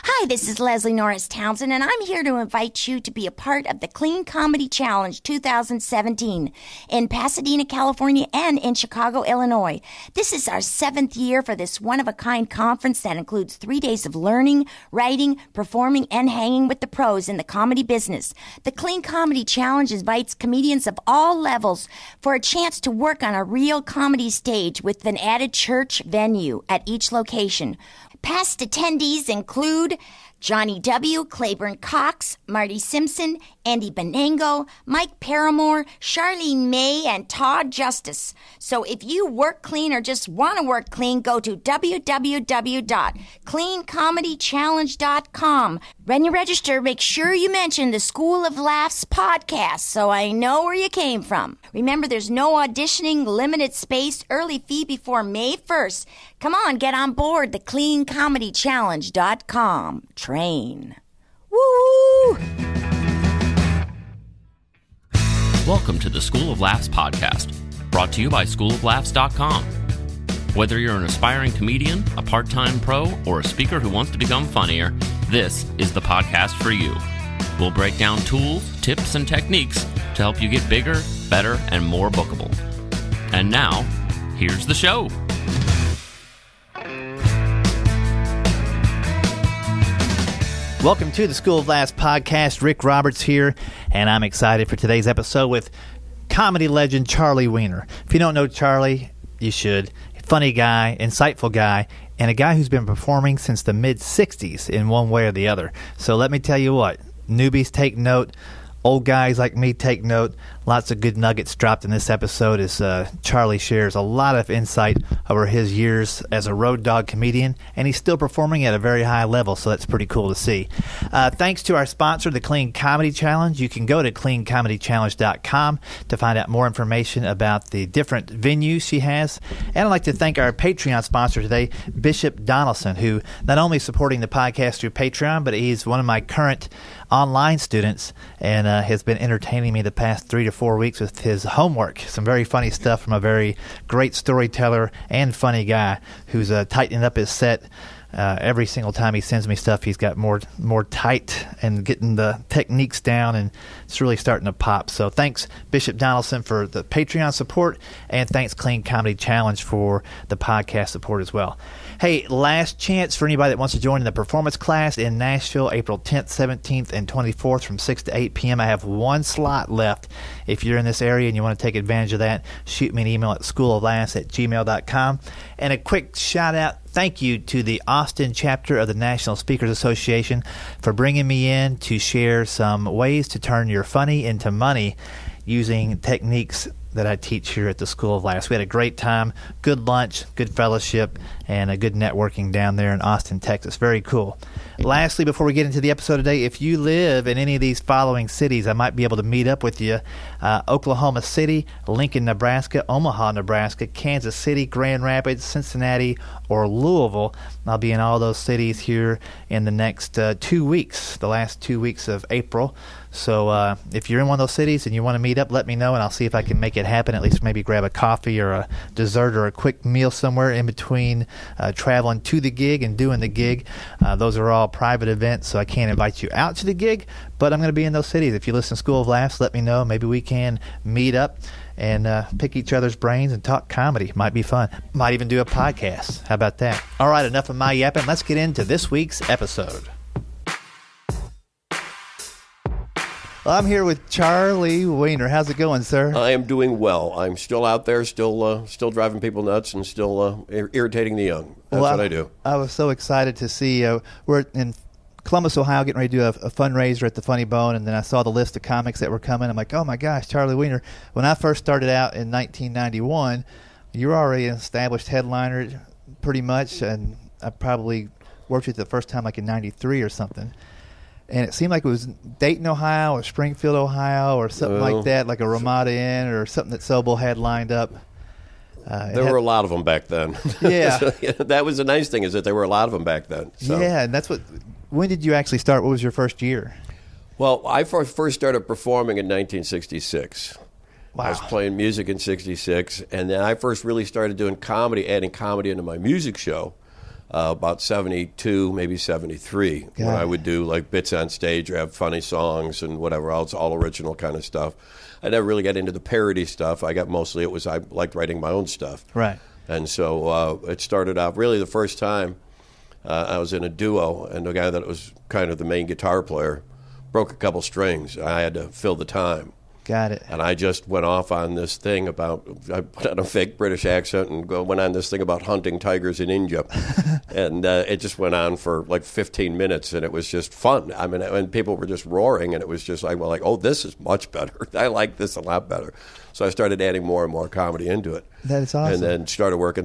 Hi, this is Leslie Norris Townsend, and I'm here to invite you to be a part of the Clean Comedy Challenge 2017 in Pasadena, California, and in Chicago, Illinois. This is our 7th year for this one-of-a-kind conference that includes 3 days of learning, writing, performing, and hanging with the pros in the comedy business. The Clean Comedy Challenge invites comedians of all levels for a chance to work on a real comedy stage with an added church venue at each location. Past attendees include Johnny W., Claiborne Cox, Marty Simpson, Andy Benango, Mike Paramore, Charlene May, and Todd Justice. So if you work clean or just want to work clean, go to www.cleancomedychallenge.com. When you register, make sure you mention the School of Laughs podcast so I know where you came from. Remember, there's no auditioning, limited space, early fee before May 1st. Come on, get on board the cleancomedychallenge.com train. Woo! Welcome to the School of Laughs podcast, brought to you by schooloflaughs.com. Whether you're an aspiring comedian, a part-time pro, or a speaker who wants to become funnier, this is the podcast for you. We'll break down tools, tips, and techniques to help you get bigger, better, and more bookable. And now, here's the show. Welcome to the School of Laughs podcast. Rick Roberts here, and I'm excited for today's episode with comedy legend Charlie Weiner. If you don't know Charlie, you should. Funny guy, insightful guy, and a guy who's been performing since the mid-'60s in one way or the other. So let me tell you what, newbies take note, old guys like me take note. Lots of good nuggets dropped in this episode as Charlie shares a lot of insight over his years as a road dog comedian, and he's still performing at a very high level, so that's pretty cool to see. Thanks to our sponsor, the Clean Comedy Challenge. You can go to cleancomedychallenge.com to find out more information about the different venues she has. And I'd like to thank our Patreon sponsor today, Bishop Donaldson, who not only is supporting the podcast through Patreon, but he's one of my current online students and has been entertaining me the past 3 to 4 weeks with his homework. Some very funny stuff from a very great storyteller and funny guy who's tightening up his set. Every single time he sends me stuff, he's got more tight and getting the techniques down, and it's really starting to pop. So thanks, Bishop Donaldson, for the Patreon support, and thanks, Clean Comedy Challenge, for the podcast support as well. Hey, last chance for anybody that wants to join in the performance class in Nashville, April 10th, 17th, and 24th from 6 to 8 p.m. I have one slot left. If you're in this area and you want to take advantage of that, shoot me an email at schooloflaughs@gmail.com. And a quick shout-out, thank you to the Austin chapter of the National Speakers Association for bringing me in to share some ways to turn your funny into money using techniques that I teach here at the School of Laughs. We had a great time, good lunch, good fellowship, and a good networking down there in Austin, Texas. Very cool. Lastly, before we get into the episode today, if you live in any of these following cities, I might be able to meet up with you. Oklahoma City, Lincoln, Nebraska, Omaha, Nebraska, Kansas City, Grand Rapids, Cincinnati, or Louisville. I'll be in all those cities here in the next 2 weeks, the last 2 weeks of April. So if you're in one of those cities and you want to meet up, let me know, and I'll see if I can make it happen, at least maybe grab a coffee or a dessert or a quick meal somewhere in between traveling to the gig and doing the gig. Those are all private events, so I can't invite you out to the gig, but I'm going to be in those cities. If you listen to School of Laughs, let me know. Maybe we can meet up and pick each other's brains and talk comedy. Might be fun. Might even do a podcast. How about that? All right, enough of my yapping. Let's get into this week's episode. Well, I'm here with Charlie Weiner. How's it going, sir? I am doing well. I'm still out there, still driving people nuts, and still irritating the young. That's what I do. I was so excited to see. We're in Columbus, Ohio, getting ready to do a fundraiser at the Funny Bone, and then I saw the list of comics that were coming. I'm like, oh my gosh, Charlie Weiner. When I first started out in 1991, you were already an established headliner, pretty much, and I probably worked with you the first time like in '93 or something. And it seemed like it was Dayton, Ohio, or Springfield, Ohio, or something like that, like a Ramada Inn or something that Sobel had lined up. There were a lot of them back then. Yeah. So, that was the nice thing, is that there were a lot of them back then. So. Yeah, and that's what. When did you actually start? What was your first year? Well, I first started performing in 1966. Wow. I was playing music in '66, and then I first really started doing comedy, adding comedy into my music show about 72, maybe 73, when I would do like bits on stage or have funny songs and whatever else, all original kind of stuff. I never really got into the parody stuff. I liked writing my own stuff. Right. And so it started out really the first time I was in a duo, and the guy that was kind of the main guitar player broke a couple strings. I had to fill the time. Got it. And I just went off on this thing about, I put on a fake British accent and went on this thing about hunting tigers in India. And it just went on for like 15 minutes, and it was just fun. I mean, and people were just roaring, and it was just like, well, like, oh, this is much better. I like this a lot better. So I started adding more and more comedy into it. That is awesome. And then started working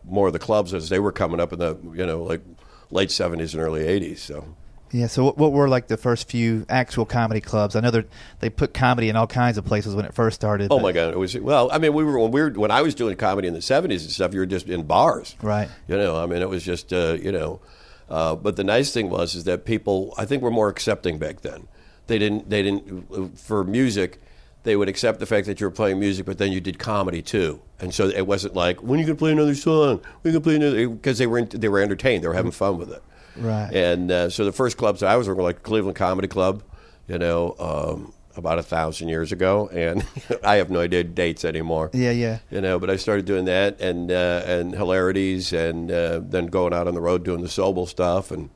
more of the clubs as they were coming up in the, like late 70s and early 80s. So. Yeah, so what were like the first few actual comedy clubs? I know they put comedy in all kinds of places when it first started. Oh my God, it was I mean, when I was doing comedy in the 70s and stuff, you were just in bars, right? I mean, it was just but the nice thing is that people, I think, were more accepting back then. They didn't for music. They would accept the fact that you were playing music, but then you did comedy too, and so it wasn't like, when are you going to play another song? When are you going to play another? Because they were entertained, they were having fun with it. Right. And so the first clubs that I was working, like Cleveland Comedy Club, about 1,000 years ago, and I have no idea dates anymore. Yeah. But I started doing that, and Hilarities, and then going out on the road doing the Sobel stuff, and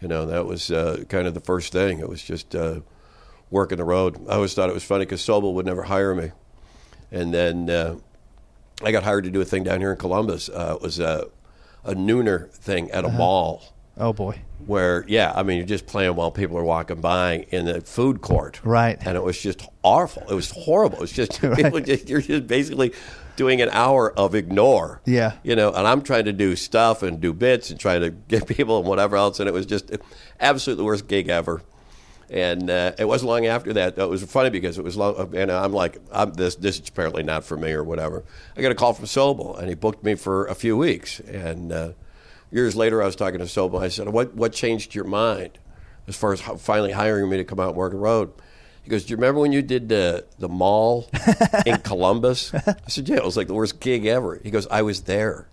that was kind of the first thing. It was just working the road. I always thought it was funny because Sobel would never hire me, and then I got hired to do a thing down here in Columbus. It was a nooner thing at a mall. Oh, boy. Where, you're just playing while people are walking by in the food court. Right. And it was just awful. It was horrible. It was just, Right. You're just basically doing an hour of ignore. Yeah. And I'm trying to do stuff and do bits and try to get people and whatever else. And it was just absolutely the worst gig ever. And it wasn't long after that. It was funny because it was long, and I'm like, this is apparently not for me or whatever. I got a call from Sobel, and he booked me for a few weeks. And years later, I was talking to Sobel. I said, what changed your mind as far as finally hiring me to come out and work the road? He goes, do you remember when you did the mall in Columbus? I said, yeah, it was like the worst gig ever. He goes, I was there.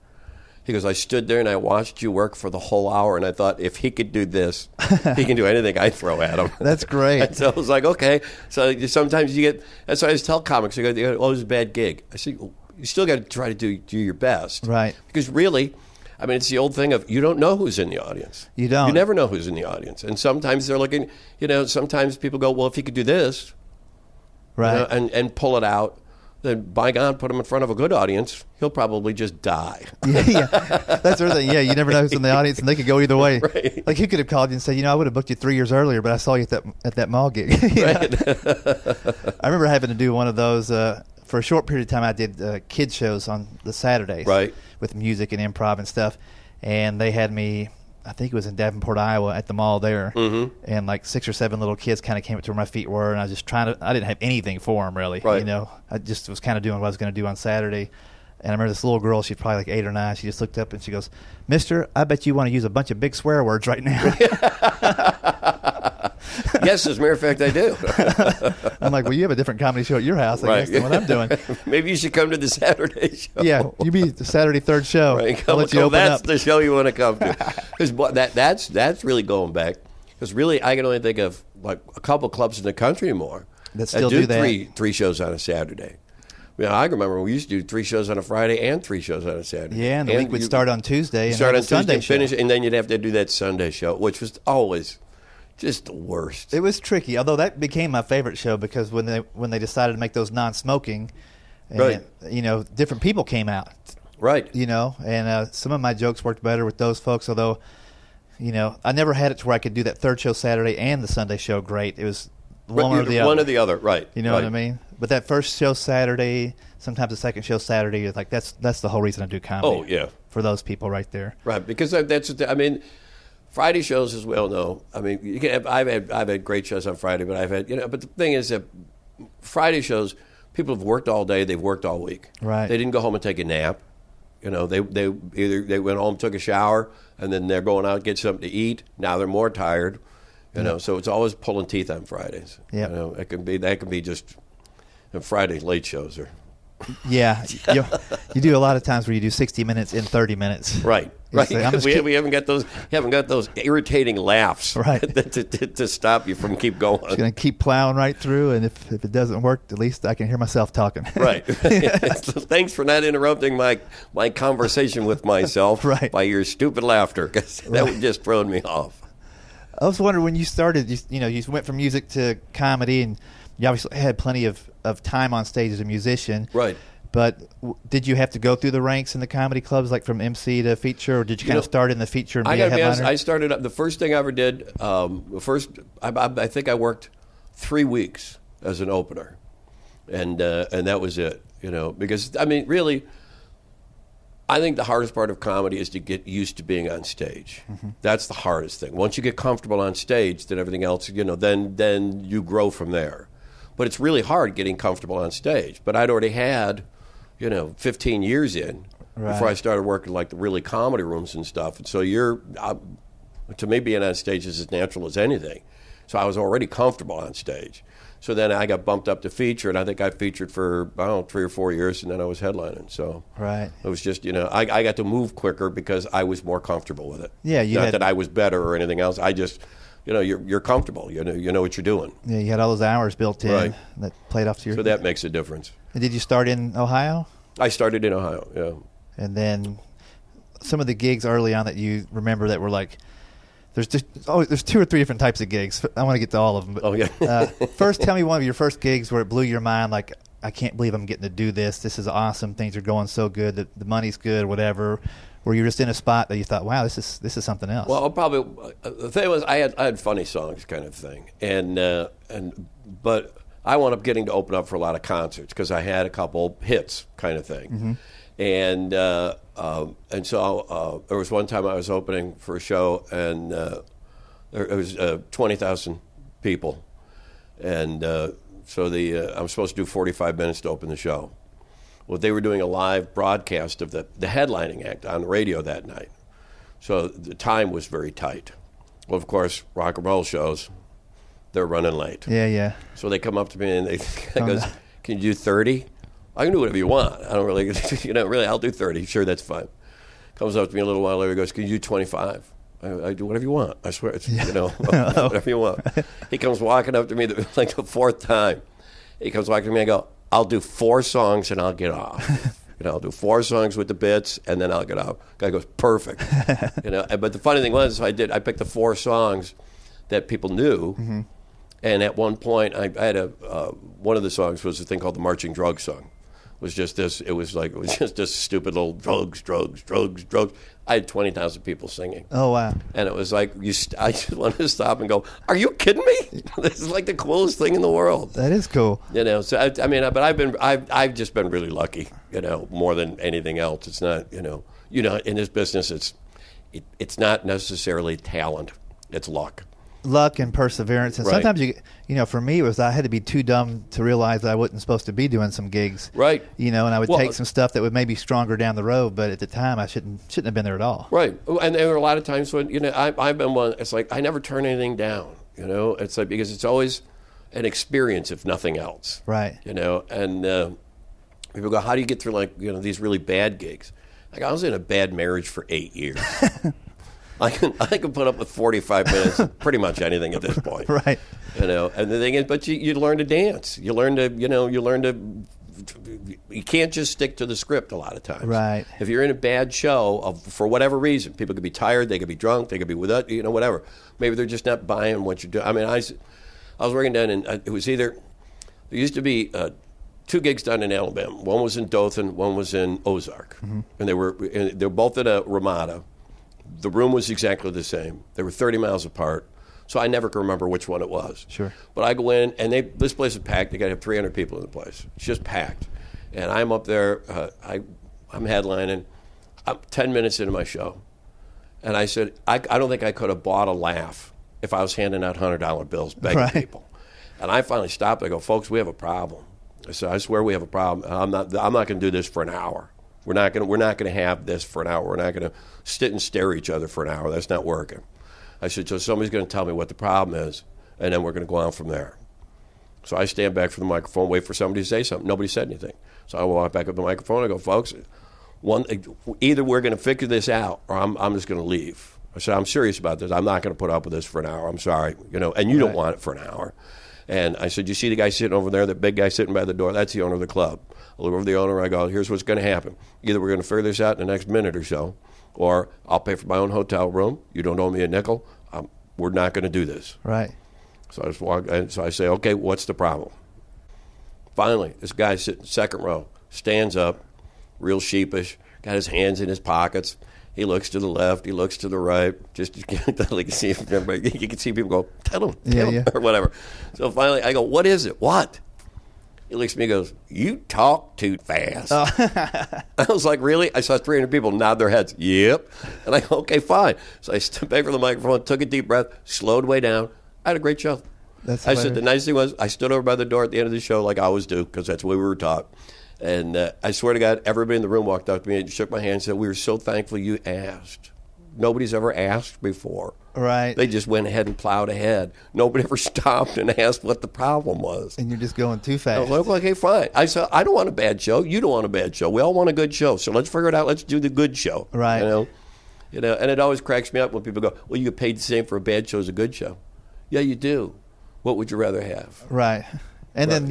He goes, I stood there and I watched you work for the whole hour, and I thought, if he could do this, he can do anything I throw at him. That's great. And so I was like, okay. So sometimes you get, that's why I just tell comics, they go, oh, it was a bad gig. I said, well, you still got to try to do your best. Right. Because really, I mean, it's the old thing of, you don't know who's in the audience. You don't. You never know who's in the audience. And sometimes they're looking, sometimes people go, well, if he could do this, right, and pull it out, then by God, put him in front of a good audience, he'll probably just die. Yeah. That's the thing. Yeah, you never know who's in the audience, and they could go either way. Right. Like, he could have called you and said, I would have booked you 3 years earlier, but I saw you at that mall gig. Right. I remember having to do one of those for a short period of time. I did kids shows on the Saturdays, right, with music and improv and stuff, and they had me, I think it was in Davenport, Iowa, at the mall there, and like 6 or 7 little kids kind of came up to where my feet were, and I was just I didn't have anything for them, really. Right. I just was kind of doing what I was going to do on Saturday. And I remember this little girl, she's probably like 8 or 9, she just looked up and she goes, Mister, I bet you want to use a bunch of big swear words right now. Yes, as a matter of fact, I do. I'm like, well, you have a different comedy show at your house, I guess, than what I'm doing. Maybe you should come to the Saturday show. Yeah, you be the Saturday third show. Right. I'll let you open that's up. the show you want to come to. Because that's really going back. Because really, I can only think of like a couple clubs in the country anymore that still do that. three shows on a Saturday. I remember we used to do 3 shows on a Friday and 3 shows on a Saturday. Yeah, and the week would start on Tuesday. Start on Sunday Tuesday, finish, and then you'd have to do that Sunday show, which was always just the worst. It was tricky, although that became my favorite show because when they decided to make those non-smoking, and, right, different people came out. Right. And some of my jokes worked better with those folks, although, I never had it to where I could do that third show Saturday and the Sunday show great. It was one or the other. One or the other, right. You know what I mean? But that first show Saturday, sometimes the second show Saturday, is like that's the whole reason I do comedy. Oh, yeah. For those people right there. Right, because Friday shows, as we all know, I've had great shows on Friday, but but the thing is that Friday shows, people have worked all day, they've worked all week. Right. They didn't go home and take a nap. They went home, took a shower, and then they're going out to get something to eat. Now they're more tired. So it's always pulling teeth on Fridays. Yeah. That can be just Friday late shows are. Yeah, you do a lot of times where you do 60 minutes in 30 minutes. Right. Right? Say, We haven't got those irritating laughs right. to stop you from keep going. Just going to keep plowing right through, and if it doesn't work, at least I can hear myself talking. Right. Thanks for not interrupting my conversation with myself right. by your stupid laughter, because that would just throw me off. I was wondering, when you started, you went from music to comedy, and you obviously had plenty of time on stage as a musician. Right. But did you have to go through the ranks in the comedy clubs, like from MC to feature, or did you kind of start in the feature and be a headliner? I started up. The first thing I ever did, I think I worked 3 weeks as an opener, and that was it. Because really, I think the hardest part of comedy is to get used to being on stage. Mm-hmm. That's the hardest thing. Once you get comfortable on stage, then everything else, then you grow from there. But it's really hard getting comfortable on stage. But I'd already had, 15 years in before I started working like the really comedy rooms and stuff. And so to me, being on stage is as natural as anything. So I was already comfortable on stage. So then I got bumped up to feature, and I think I featured for, 3 or 4 years, and then I was headlining. So it was just, I got to move quicker because I was more comfortable with it. Yeah, Not that I was better or anything else. I just, you're comfortable. You know what you're doing. Yeah, you had all those hours built in that played off to your... So that makes a difference. And did you start in Ohio? I started in Ohio, yeah. And then some of the gigs early on that you remember that were like... There's 2 or 3 different types of gigs. I want to get to all of them. But, first, tell me one of your first gigs where it blew your mind, like, I can't believe I'm getting to do this. This is awesome. Things are going so good. The money's good, whatever. Where you're just in a spot that you thought, wow, this is something else. Well, probably the thing was I had funny songs kind of thing, but I wound up getting to open up for a lot of concerts because I had a couple hits kind of thing, mm-hmm. And so there was one time I was opening for a show, and there was 20,000 people, and so I'm supposed to do 45 minutes to open the show. Well, they were doing a live broadcast of the headlining act on the radio that night, so the time was very tight. Well, of course, rock and roll shows, they're running late. Yeah. So they come up to me and they goes, "Can you do 30?" I can do whatever you want. I don't really, really, I'll do 30. Sure, that's fine. Comes up to me a little while later, goes, "Can you do 25?" I do whatever you want. I swear, it's, whatever you want. He comes walking up to me like the 4th time. He comes walking to me and I go, "I'll do 4 songs and I'll get off." I'll do 4 songs with the bits and then I'll get off. Guy goes, "Perfect." But the funny thing was, I picked the 4 songs that people knew. Mm-hmm. And at one point, I had one of the songs was a thing called the Marching Drugs song. It was just this stupid little drugs. I had 20,000 people singing. Oh, wow. And it was like, I just wanted to stop and go, "Are you kidding me? This is like the coolest thing in the world." That is cool. So but I've just been really lucky, more than anything else. It's not, in this business, it's not necessarily talent. It's luck. Luck and perseverance, and sometimes for me, it was I had to be too dumb to realize that I wasn't supposed to be doing some gigs, right? And I would take some stuff that would maybe stronger down the road, but at the time I shouldn't have been there at all, right? And there were a lot of times when I've been one. It's like I never turn anything down, It's like because it's always an experience, if nothing else, right? And people go, "How do you get through these really bad gigs?" Like I was in a bad marriage for 8 years. I can put up with 45 minutes, pretty much anything at this point. Right. And the thing is, but you learn to dance. You learn to, you can't just stick to the script a lot of times. Right. If you're in a bad show, for whatever reason, people could be tired, they could be drunk, they could be without, whatever. Maybe they're just not buying what you're doing. I was working down in, it was there used to be 2 gigs down in Alabama. One was in Dothan, one was in Ozark. Mm-hmm. And they were both at a Ramada. The room was exactly the same. They were 30 miles apart, so I never can remember which one it was. Sure. But I go in, and this place is packed. They got to have 300 people in the place. It's just packed. And I'm up there. I'm headlining. I'm 10 minutes into my show. And I said, I don't think I could have bought a laugh if I was handing out $100 bills begging people. And I finally stopped. I go, "Folks, we have a problem." I said, "I swear we have a problem. I'm not going to do this for an hour. We're not going to have this for an hour. We're not going to sit and stare at each other for an hour. That's not working." I said, "So somebody's going to tell me what the problem is, and then we're going to go on from there." So I stand back from the microphone, wait for somebody to say something. Nobody said anything. So I walk back up the microphone. I go, "Folks, either we're going to figure this out or I'm just going to leave. I said, I'm serious about this. I'm not going to put up with this for an hour. I'm sorry, and you don't want it for an hour. And I said, you see the guy sitting over there, the big guy sitting by the door? That's the owner of the club. I look over the owner, I go, here's what's going to happen. Either we're going to figure this out in the next minute or so, or I'll pay for my own hotel room. You don't owe me a nickel. We're not going to do this. Right. So I just walk, and so I say, okay, what's the problem? Finally, this guy sitting second row stands up, real sheepish, got his hands in his pockets. He looks to the left, he looks to the right, just you can see people go, tell him, or whatever. So finally, I go, what is it? What? He looks at me and goes, you talk too fast. Oh. I was like, really? I saw 300 people nod their heads. Yep. And I go, okay, fine. So I stepped back from the microphone, took a deep breath, slowed way down. I had a great show. I said the nice thing was I stood over by the door at the end of the show like I always do because that's the way we were taught. And I swear to God, everybody in the room walked up to me and shook my hand and said, we were so thankful you asked. Nobody's ever asked before. Right. They just went ahead and plowed ahead. Nobody ever stopped and asked what the problem was. And you're just going too fast. I was like, okay, fine. I said, I don't want a bad show. You don't want a bad show. We all want a good show. So let's figure it out. Let's do the good show. Right. And it always cracks me up when people go, well, you get paid the same for a bad show as a good show. Yeah, you do. What would you rather have? Right. And then,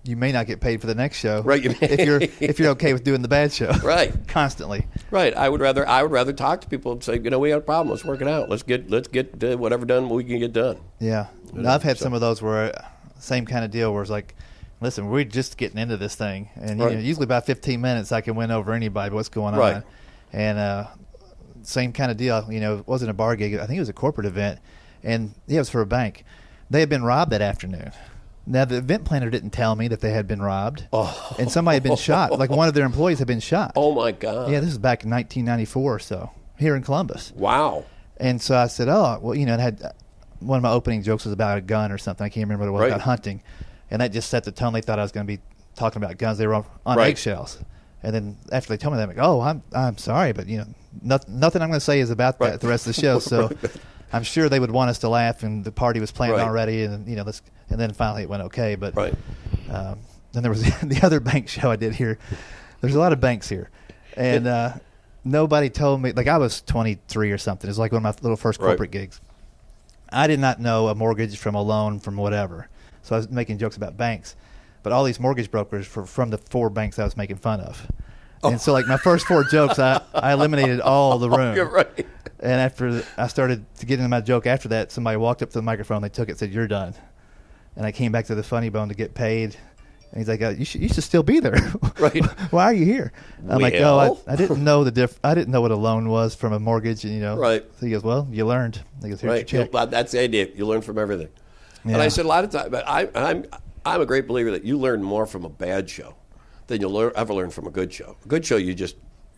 you may not get paid for the next show. Right. if you're okay with doing the bad show. Right. Constantly. Right. I would rather talk to people and say, we got a problem. Let's work it out. Let's get whatever done we can get done. Yeah. I've had some of those where same kind of deal where it's like, listen, we're just getting into this thing, and usually about 15 minutes I can win over anybody. What's going on? Right. And same kind of deal. It wasn't a bar gig. I think it was a corporate event, and it was for a bank. They had been robbed that afternoon. Now, the event planner didn't tell me that they had been robbed, and somebody had been shot. Like one of their employees had been shot. Oh, my God. Yeah, this is back in 1994 or so, here in Columbus. Wow. And so I said, it had one of my opening jokes was about a gun or something. I can't remember what it was, about hunting. And that just set the tone. They thought I was going to be talking about guns. They were on eggshells. And then after they told me that, I'm like, I'm sorry, but, nothing I'm going to say is about that the rest of the show. So I'm sure they would want us to laugh, and the party was planned already, and and then finally it went okay. But then there was the other bank show I did here. There's a lot of banks here, and nobody told me. Like I was 23 or something. It was like one of my little first corporate gigs. I did not know a mortgage from a loan from whatever, so I was making jokes about banks. But all these mortgage brokers from the 4 banks I was making fun of. And so, like, my first 4 jokes, I eliminated all the room. You're right. And after I started to get into my joke after that, somebody walked up to the microphone, they took it, said, "You're done." And I came back to the Funny Bone to get paid. And he's like, you should still be there. Right. Why are you here? I'm like, I didn't know I didn't know what a loan was from a mortgage. And, Right. So he goes, well, you learned. He goes, here's your check. That's the idea. You learn from everything. Yeah. And I said a lot of times, but I'm a great believer that you learn more from a bad show than you'll ever learn from a good show. A good show, you're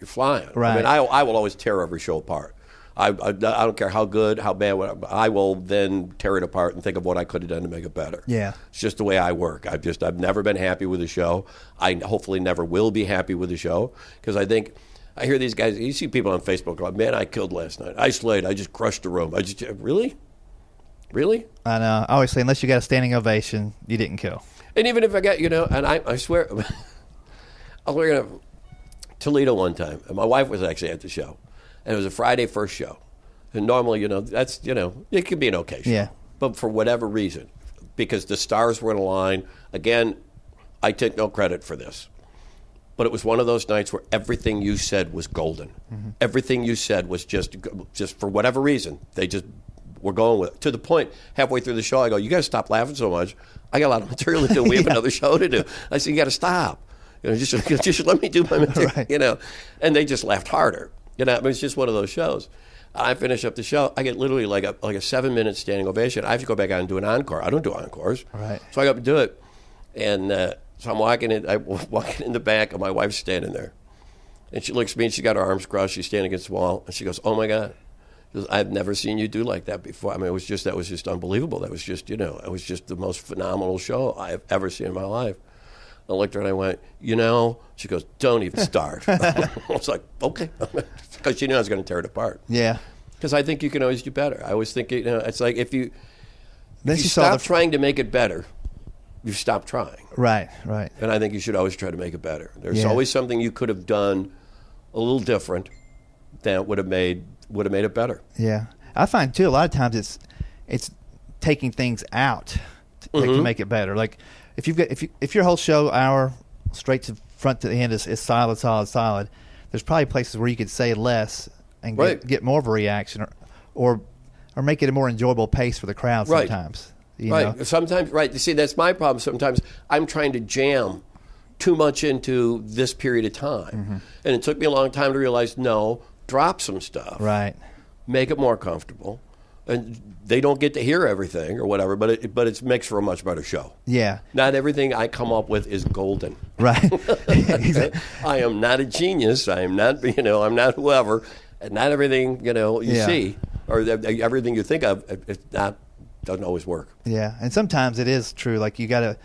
flying. Right. I mean, I will always tear every show apart. I don't care how good, how bad, whatever. I will then tear it apart and think of what I could have done to make it better. Yeah. It's just the way I work. I've never been happy with a show. I hopefully never will be happy with a show because I think I hear these guys. You see people on Facebook go, "Man, I killed last night. I slayed. I just crushed the room. Really." I know. I always say, unless you got a standing ovation, you didn't kill. And even if I got, and I swear, I was working at Toledo one time, and my wife was actually at the show, and it was a Friday first show. And normally, that's, it could be an okay show. Yeah. But for whatever reason, because the stars were in a line, again, I take no credit for this. But it was one of those nights where everything you said was golden. Mm-hmm. Everything you said was just for whatever reason, they just were going with it. To the point, halfway through the show, I go, you got to stop laughing so much. I got a lot of material to do. We have another show to do. I said, you got to stop. Just let me do my material, right. And they just laughed harder. It's just one of those shows. I finish up the show. I get literally like a 7-minute standing ovation. I have to go back out and do an encore. I don't do encores. Right. So I go up and do it. And so I'm walking in the back, and my wife's standing there. And she looks at me, and she got her arms crossed. She's standing against the wall. And she goes, oh, my God. She goes, I've never seen you do like that before. I mean, that was just unbelievable. That was just, it was just the most phenomenal show I have ever seen in my life. I looked at her and I went, she goes, don't even start. I was like, okay. Because she knew I was going to tear it apart. Yeah. Because I think you can always do better. I always think, it's like if you Then stop trying to make it better, you stop trying. Right. And I think you should always try to make it better. There's always something you could have done a little different, that would have made it better. Yeah, I find too a lot of times it's taking things out that can make it better. Like if your whole show hour straight to front to the end is solid, there's probably places where you could say less and get more of a reaction, or make it a more enjoyable pace for the crowd sometimes. You know? Sometimes, You see, that's my problem. Sometimes I'm trying to jam too much into this period of time. And it took me a long time to realize, no, drop some stuff. Right. Make it more comfortable. And they don't get to hear everything or whatever, but it makes for a much better show. Yeah. Not everything I come up with is golden. Right. Exactly. I am not a genius. I am not, I'm not whoever. And not everything, you see, or everything you think of, doesn't always work. Yeah. And sometimes it is true. Like you got to,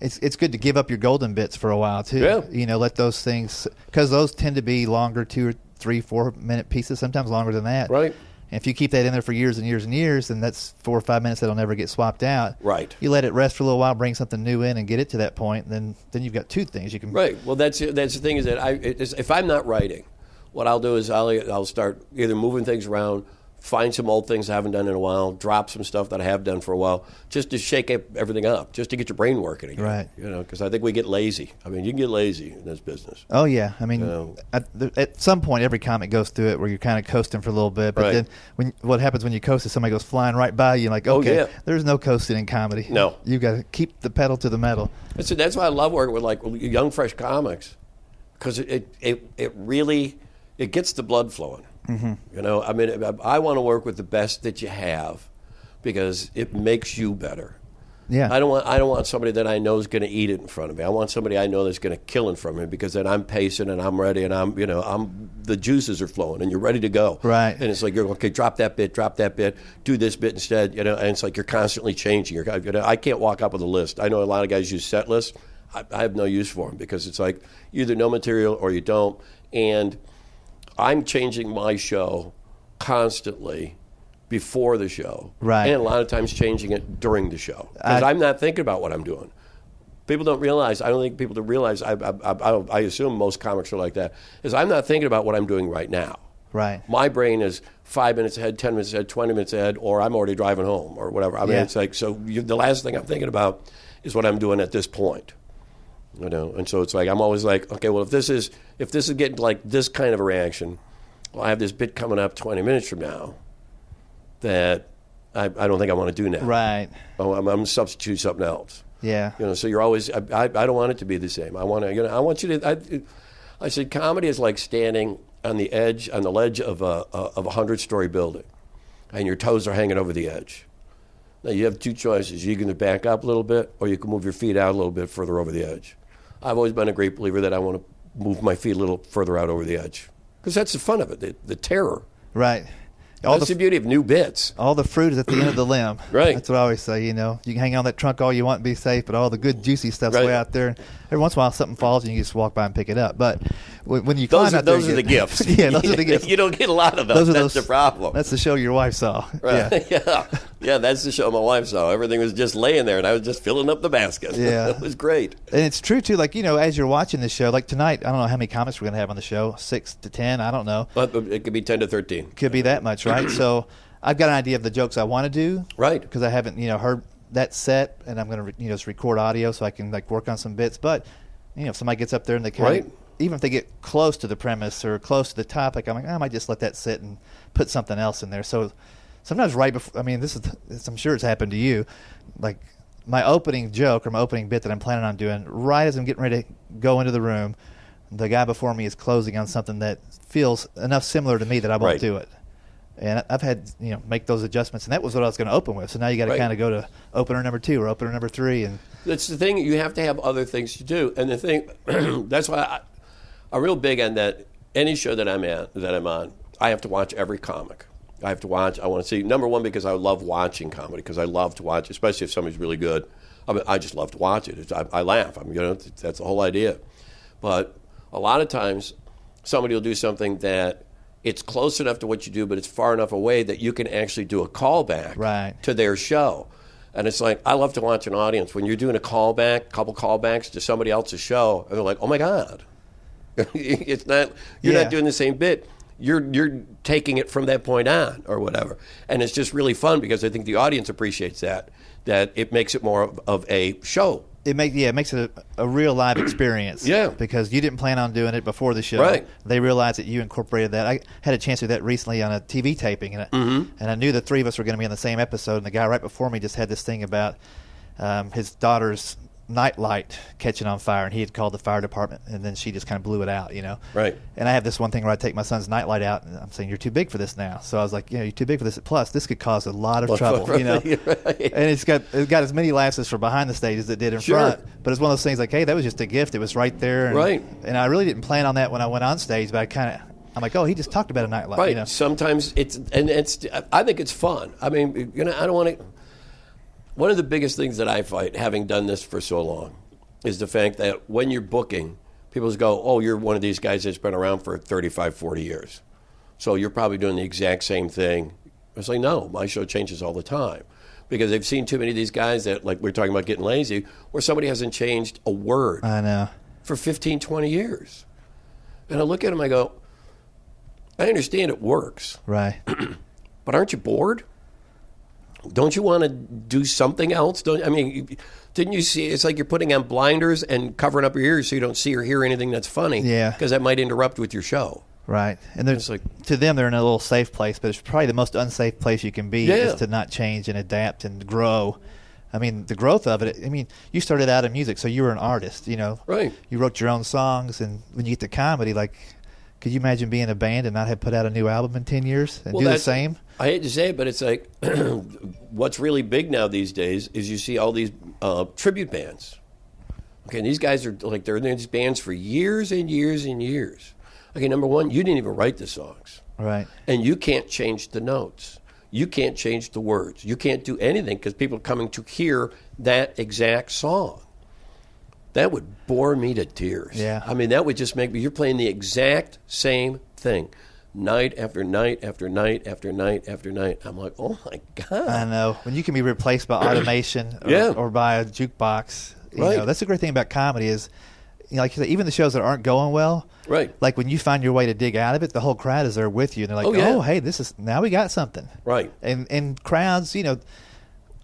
it's good to give up your golden bits for a while too. Yeah. Let those things, because those tend to be longer, 2 or 3, 4 minute pieces, sometimes longer than that. Right. And if you keep that in there for years and years and years, then that's 4 or 5 minutes that'll never get swapped out. Right. You let it rest for a little while, bring something new in, and get it to that point. And then you've got 2 things you can. Right. Well, that's the thing is that if I'm not writing, what I'll do is I'll start either moving things around, find some old things I haven't done in a while, drop some stuff that I have done for a while, just to shake everything up, just to get your brain working again. Right. Because I think we get lazy. I mean, you can get lazy in this business. Oh, yeah. I mean, at some point, every comic goes through it where you're kind of coasting for a little bit. But then what happens when you coast is somebody goes flying right by you, like, okay, there's no coasting in comedy. No. You've got to keep the pedal to the metal. That's why I love working with, young, fresh comics, because it really, it gets the blood flowing. I mean, I want to work with the best that you have because it makes you better. Yeah. I don't want somebody that I know is going to eat it in front of me. I want somebody I know that's going to kill in front of me, because then I'm pacing and I'm ready and I'm the juices are flowing and you're ready to go. Right. And it's like, you're okay, drop that bit, do this bit instead, and it's like you're constantly changing. I can't walk up with a list. I know a lot of guys use set lists. I have no use for them, because it's like you either know material or you don't. And I'm changing my show constantly before the show. Right. And a lot of times changing it during the show. Because I'm not thinking about what I'm doing. People don't realize, I don't think people realize, I assume most comics are like that, is I'm not thinking about what I'm doing right now. Right. My brain is 5 minutes ahead, 10 minutes ahead, 20 minutes ahead, or I'm already driving home or whatever. I mean, it's like, so the last thing I'm thinking about is what I'm doing at this point. And so it's like, I'm always like, okay, well, if this is getting like this kind of a reaction, well, I have this bit coming up 20 minutes from now that I don't think I want to do now. Right. Oh, I'm going to substitute something else. Yeah. So you're always, I don't want it to be the same. I want you to, I said, comedy is like standing on the ledge of a 100-story building, and your toes are hanging over the edge. Now, you have 2 choices. You can back up a little bit, or you can move your feet out a little bit further over the edge. I've always been a great believer that I want to move my feet a little further out over the edge, because that's the fun of it, the terror. Right. That's the beauty of new bits. All the fruit is at the end of the limb. Right. That's what I always say. You can hang on that trunk all you want and be safe, but all the good juicy stuff's way out there. Every once in a while something falls and you just walk by and pick it up. But when you climb out there, those are the gifts. Yeah, those are the gifts. You don't get a lot of those. That's the problem. That's the show your wife saw. Right. Yeah, that's the show my wife saw. Everything was just laying there, and I was just filling up the basket. Yeah. It was great. And it's true, too. Like, as you're watching the show, like tonight, I don't know how many comics we're going to have on the show, 6 to 10, I don't know. But it could be 10 to 13. Could be that much, right? So I've got an idea of the jokes I want to do. Right. Because I haven't, heard that set, and I'm going to, just record audio so I can, work on some bits. But, if somebody gets up there and they kind of, even if they get close to the premise or close to the topic, I'm like, I might just let that sit and put something else in there. So sometimes right before, I'm sure it's happened to you, like my opening joke or my opening bit that I'm planning on doing, right as I'm getting ready to go into the room, the guy before me is closing on something that feels enough similar to me that I won't do it. And I've had, make those adjustments, and that was what I was going to open with. So now you got to kind of go to opener number 2 or opener number 3, and that's the thing. You have to have other things to do, and the thing that's why I'm real big on that. Any show that I'm on, I have to watch every comic. I have to watch. I want to see, number one, because I love watching comedy, because I love to watch, especially if somebody's really good. I just love to watch it. I laugh. That's the whole idea. But a lot of times, somebody will do something that it's close enough to what you do, but it's far enough away that you can actually do a callback to their show. And it's like, I love to watch an audience when you're doing a couple callbacks to somebody else's show, and they're like, oh my God. It's not, you're not doing the same bit. You're taking it from that point on or whatever. And it's just really fun because I think the audience appreciates that it makes it more of a show. It makes it a real live experience. Yeah. Because you didn't plan on doing it before the show. Right. They realized that you incorporated that. I had a chance to do that recently on a TV taping, and I knew the three of us were going to be on the same episode, and the guy right before me just had this thing about his daughter's nightlight catching on fire, and he had called the fire department, and then she just kind of blew it out, Right. And I have this one thing where I take my son's nightlight out, and I'm saying, you're too big for this now. So I was like, you're too big for this. Plus, this could cause a lot of trouble, Right. And it got as many laughs as from behind the stage as it did in front. But it's one of those things like, hey, that was just a gift. It was right there. And, Right. And I really didn't plan on that when I went on stage, but I'm like, oh, he just talked about a nightlight. Right. Sometimes I think it's fun. I mean, I don't want to. One of the biggest things that I fight, having done this for so long, is the fact that when you're booking, people just go, oh, you're one of these guys that's been around for 35, 40 years. So you're probably doing the exact same thing. It's like, no, my show changes all the time. Because they've seen too many of these guys that, like we're talking about getting lazy, where somebody hasn't changed a word I know. for 15, 20 years. And I look at them, I go, I understand it works. Right. But aren't you bored? Don't you want to do something else? Didn't you see? It's like you're putting on blinders and covering up your ears so you don't see or hear anything that's funny. Yeah. Because that might interrupt with your show. Right. And there's to them, they're in a little safe place, but it's probably the most unsafe place you can be is to not change and adapt and grow. I mean, the growth of it, you started out in music, so you were an artist, Right. You wrote your own songs, and when you get to comedy, could you imagine being in a band and not have put out a new album in 10 years and do the same? I hate to say it, but it's like what's really big now these days is you see all these tribute bands. Okay, and these guys are they're in these bands for years and years and years. Okay, number one, you didn't even write the songs. Right. And you can't change the notes. You can't change the words. You can't do anything because people are coming to hear that exact song. That would bore me to tears. Yeah. That would just make me, you're playing the exact same thing night after night after night after night after night. I'm like, oh my God. I know. When you can be replaced by automation or by a jukebox, Right. That's the great thing about comedy is, like you say, even the shows that aren't going well, Right. like when you find your way to dig out of it, the whole crowd is there with you. And they're like, Oh, yeah. oh, hey, now we got something. Right. And crowds,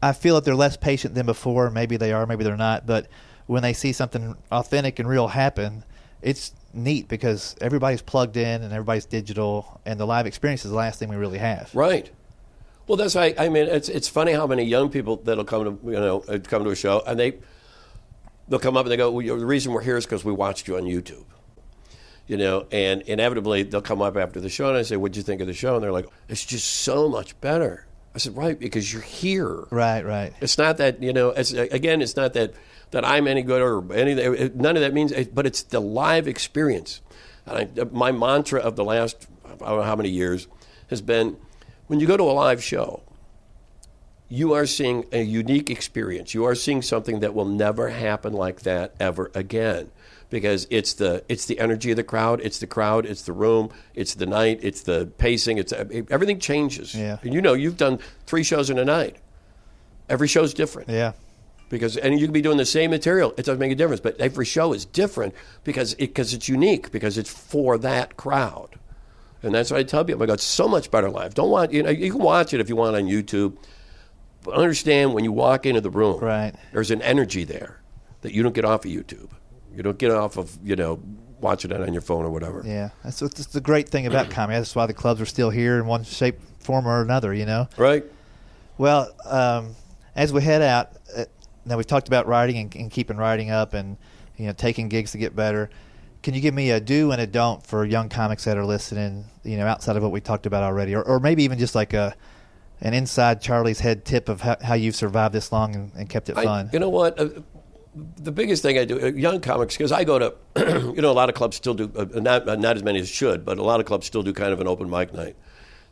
I feel that they're less patient than before. Maybe they are, maybe they're not. But when they see something authentic and real happen, it's neat because everybody's plugged in and everybody's digital, and the live experience is the last thing we really have. Right. Well, that's why, it's funny how many young people that'll come to a show, and they'll come up and they go, well, the reason we're here is because we watched you on YouTube. And inevitably they'll come up after the show and I say, what'd you think of the show? And they're like, it's just so much better. I said, right, because you're here. Right. It's not that, it's not that I'm any good or anything. None of that means, but it's the live experience. And my mantra of the last, I don't know how many years, has been, when you go to a live show, you are seeing a unique experience. You are seeing something that will never happen like that ever again. Because it's the energy of the crowd, it's the room, it's the night, it's the pacing, everything changes. Yeah. And you've done 3 shows in a night. Every show's different. Yeah. And you can be doing the same material. It doesn't make a difference. But every show is different because it's unique, because it's for that crowd. And that's what I tell people. I go, it's so much better live. Don't want, you can watch it if you want on YouTube. But understand when you walk into the room, right, there's an energy there that you don't get off of YouTube. You don't get off of, watching it on your phone or whatever. Yeah. That's the great thing about comedy. That's why the clubs are still here in one shape, form, or another, Right. Well, as we head out, now we've talked about writing and keeping writing up and, taking gigs to get better. Can you give me a do and a don't for young comics that are listening, outside of what we talked about already? Or maybe even just like an inside Charlie's head tip of how you've survived this long and kept it fun? You know what? The biggest thing I do, young comics, because I go to, a lot of clubs still do, not as many as should, but a lot of clubs still do kind of an open mic night.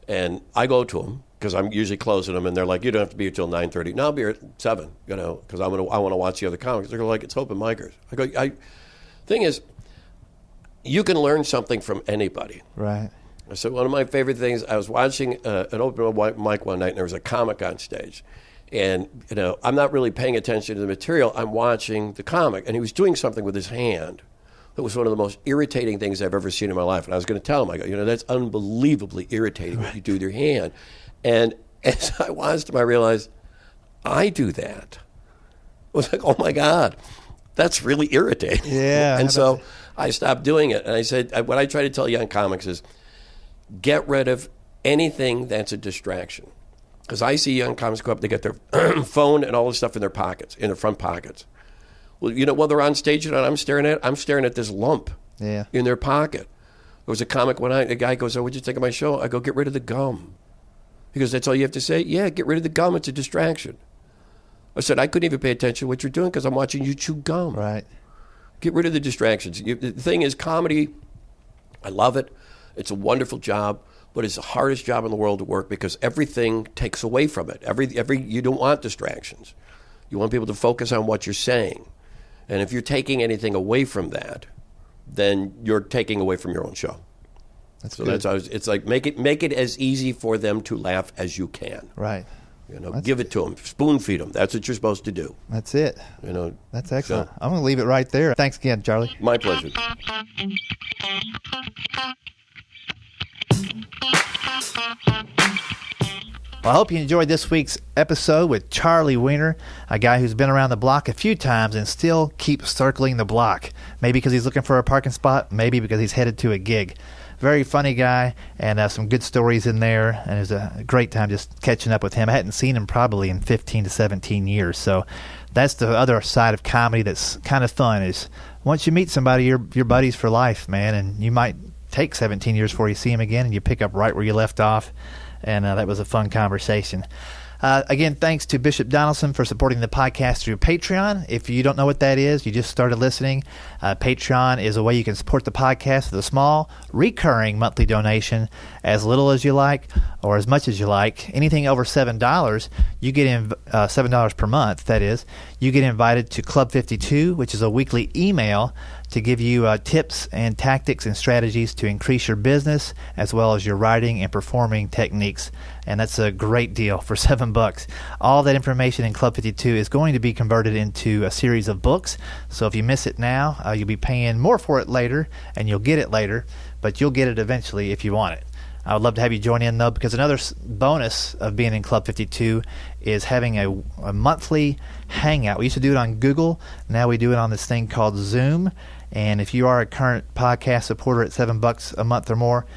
And I go to them because I'm usually closing them, and they're like, you don't have to be here till 9:30. No, I'll be here at 7, because I want to watch the other comics. They're like, it's open micers. I go, thing is, you can learn something from anybody. Right. So one of my favorite things, I was watching an open mic one night, and there was a comic on stage. And, I'm not really paying attention to the material. I'm watching the comic. And he was doing something with his hand. It was one of the most irritating things I've ever seen in my life. And I was going to tell him, I go, that's unbelievably irritating what you do with your hand. And as I watched him, I realized, I do that. I was like, oh my God, that's really irritating. Yeah. And so I stopped doing it. And I said, what I try to tell young comics is, get rid of anything that's a distraction. Because I see young comics go up, they get their phone and all this stuff in their pockets, in their front pockets. Well, while they're on stage and I'm staring at this lump in their pocket. There was a comic a guy goes, oh, what'd you think of my show? I go, get rid of the gum. He goes, that's all you have to say? Yeah, get rid of the gum. It's a distraction. I said, I couldn't even pay attention to what you're doing because I'm watching you chew gum. Right. Get rid of the distractions. The thing is, comedy, I love it. It's a wonderful job, but it's the hardest job in the world to work because everything takes away from it. You don't want distractions. You want people to focus on what you're saying. And if you're taking anything away from that, then you're taking away from your own show. That's it's like make it as easy for them to laugh as you can. Right. Give it to them. Spoon feed them. That's what you're supposed to do. That's it. That's excellent. I'm going to leave it right there. Thanks again, Charlie. My pleasure. Well, I hope you enjoyed this week's episode with Charlie Weiner, a guy who's been around the block a few times and still keeps circling the block. Maybe because he's looking for a parking spot, maybe because he's headed to a gig. Very funny guy, and some good stories in there, and it was a great time just catching up with him. I hadn't seen him probably in 15 to 17 years, so that's the other side of comedy that's kind of fun, is once you meet somebody, you're buddies for life, man, and you might take 17 years before you see him again, and you pick up right where you left off, and that was a fun conversation. Again, thanks to Bishop Donaldson for supporting the podcast through Patreon. If you don't know what that is, you just started listening. Patreon is a way you can support the podcast with a small, recurring monthly donation, as little as you like or as much as you like. Anything over $7, you get $7 per month, that is. You get invited to Club 52, which is a weekly email to give you tips and tactics and strategies to increase your business as well as your writing and performing techniques. And that's a great deal for $7. All that information in Club 52 is going to be converted into a series of books. So if you miss it now, you'll be paying more for it later, and you'll get it later, but you'll get it eventually if you want it. I would love to have you join in, though, because another bonus of being in Club 52 is having a monthly hangout. We used to do it on Google. Now we do it on this thing called Zoom. And if you are a current podcast supporter at $7 a month or more,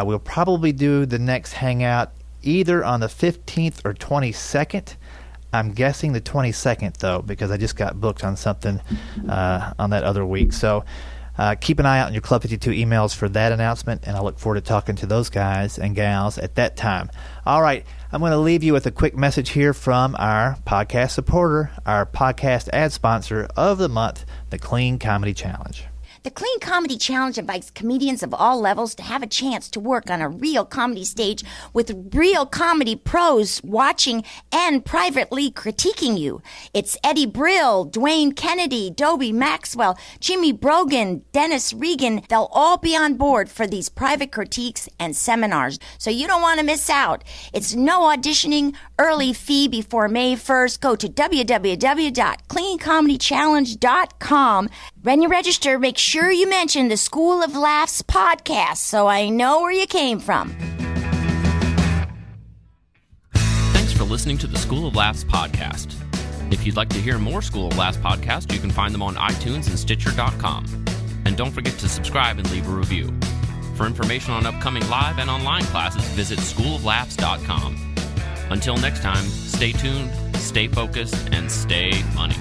we'll probably do the next hangout either on the 15th or 22nd. I'm guessing the 22nd, though, because I just got booked on something on that other week. So keep an eye out on your Club 52 emails for that announcement, and I look forward to talking to those guys and gals at that time. All right, I'm going to leave you with a quick message here from our podcast supporter, our podcast ad sponsor of the month, the Clean Comedy Challenge. The Clean Comedy Challenge invites comedians of all levels to have a chance to work on a real comedy stage with real comedy pros watching and privately critiquing you. It's Eddie Brill, Dwayne Kennedy, Dobie Maxwell, Jimmy Brogan, Dennis Regan. They'll all be on board for these private critiques and seminars, so you don't want to miss out. It's no auditioning, early fee before May 1st. Go to www.cleancomedychallenge.com. When you register, make sure you mention the School of Laughs podcast so I know where you came from. Thanks for listening to the School of Laughs podcast. If you'd like to hear more School of Laughs podcasts, you can find them on iTunes and Stitcher.com. And don't forget to subscribe and leave a review. For information on upcoming live and online classes, visit schooloflaughs.com. Until next time, stay tuned, stay focused, and stay funny.